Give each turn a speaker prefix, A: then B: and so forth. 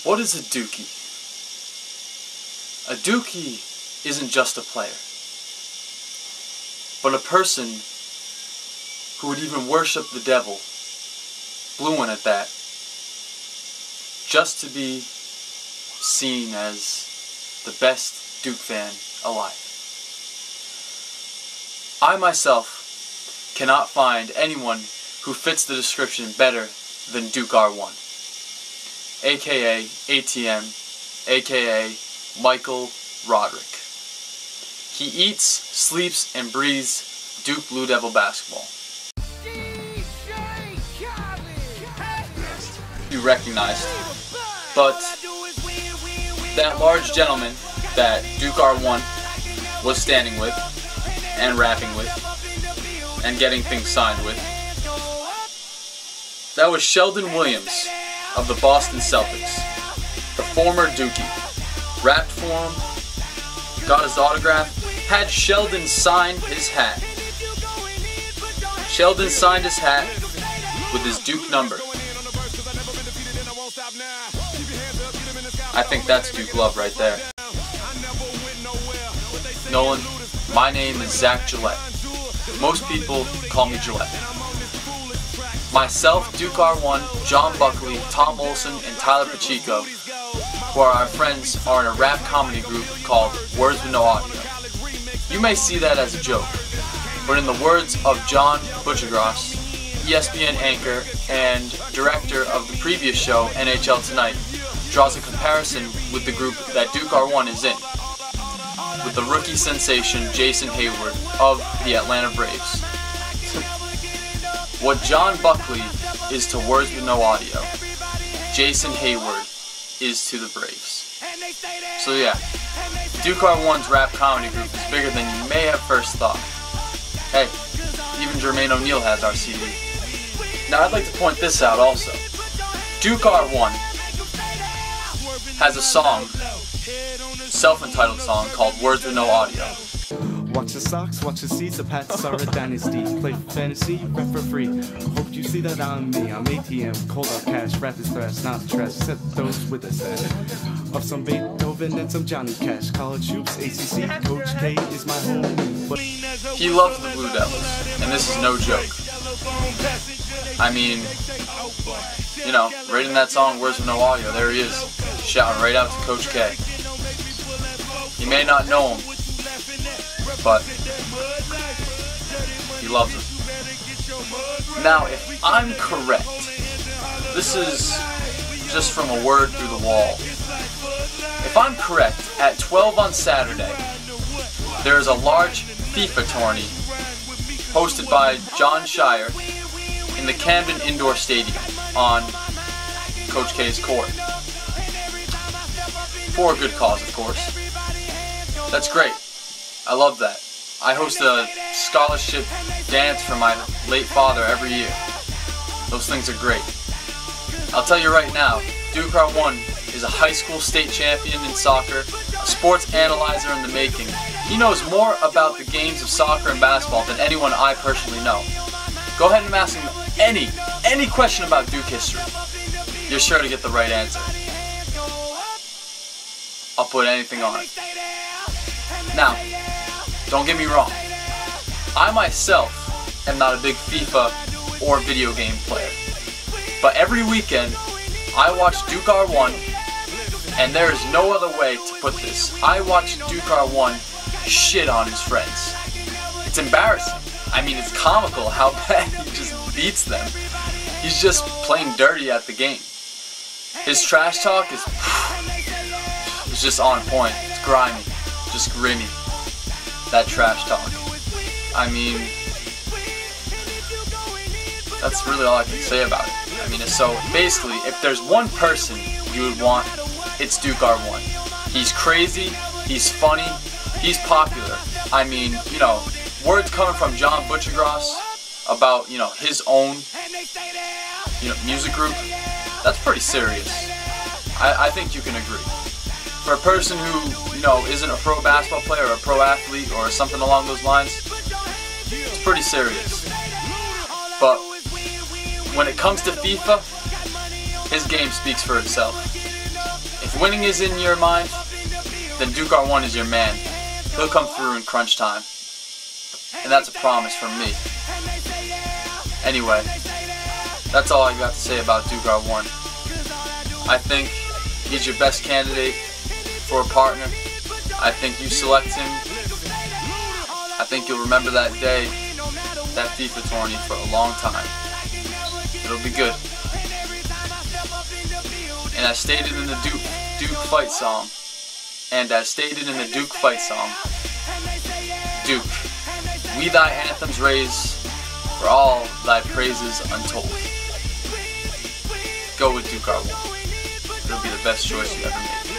A: What is a dookie? A dookie isn't just a player, but a person who would even worship the devil, blue one at that, just to be seen as the best Duke fan alive. I myself cannot find anyone who fits the description better than Duke R1, aka ATM, aka Michael Roderick. He eats, sleeps, and breathes Duke Blue Devil basketball. You recognized, but that large gentleman that Duke R1 was standing with and rapping with and getting things signed with, that was Sheldon Williams of the Boston Celtics, the former Dookie. Rapped for him, got his autograph, had Sheldon sign his hat. Sheldon signed his hat with his Duke number. I think that's Duke love right there. Nolan, my name is Zach Gillette. Most people call me Gillette. Myself, Duke R1, John Buckley, Tom Olson, and Tyler Pacheco, who are our friends, are in a rap comedy group called Words with No Audio. You may see that as a joke, but in the words of John Butchergross, ESPN anchor and director of the previous show, NHL Tonight, draws a comparison with the group that Duke R1 is in, with the rookie sensation Jason Hayward of the Atlanta Braves. What John Buckley is to Words with No Audio, Jason Hayward is to the Braves. So yeah, Duke R1's rap comedy group is bigger than you may have first thought. Hey, even Jermaine O'Neal has our CD. Now I'd like to point this out also. Duke R1 has a song, self-entitled song, called Words with No Audio.
B: Watch the socks, watch the seats, the Pats are a dynasty. Play for fantasy, rap for free. Hope you see that on me. I'm ATM, cold out cash, rap is thrash, not trash. Set those with a set of some Beethoven and some Johnny Cash. College hoops, ACC, Coach K is my homie. But
A: he loves the Blue Devils, and this is no joke. I mean, you know, right in that song, Words with No Audio, there he is, shouting right out to Coach K. You may not know him, but he loves him. Now, if I'm correct, this is just from a word through the wall. If I'm correct, at 12 on Saturday, there is a large FIFA tourney hosted by John Shire in the Camden Indoor Stadium on Coach K's court. For a good cause, of course. That's great. I love that. I host a scholarship dance for my late father every year. Those things are great. I'll tell you right now, Duke R1 is a high school state champion in soccer, a sports analyzer in the making. He knows more about the games of soccer and basketball than anyone I personally know. Go ahead and ask him any question about Duke history. You're sure to get the right answer. I'll put anything on it. Now, don't get me wrong, I myself am not a big FIFA or video game player, but every weekend I watch Duke R1, and there is no other way to put this. I watch Duke R1 shit on his friends. It's embarrassing. I mean, it's comical how bad he just beats them. He's just playing dirty at the game. His trash talk is just on point. It's grimy, just grimy. That trash talk. I mean, that's really all I can say about it. I mean, so basically, if there's one person you would want, it's Duke R1. He's crazy, he's funny, he's popular. I mean, you know, words coming from John Butchergross about, you know, his own, you know, music group, that's pretty serious. I think you can agree. For a person who, you know, isn't a pro basketball player or a pro athlete or something along those lines, it's pretty serious. But when it comes to FIFA, his game speaks for itself. If winning is in your mind, then Duke R1 is your man. He'll come through in crunch time. And that's a promise from me. Anyway, that's all I got to say about Duke R1. I think he's your best candidate for a partner. I think you select him. I think you'll remember that day, that FIFA tourney, for a long time. It'll be good. And as stated in the Duke fight song, Duke, we thy anthems raise, for all thy praises untold. Go with Duke R1. It'll be the best choice you ever made.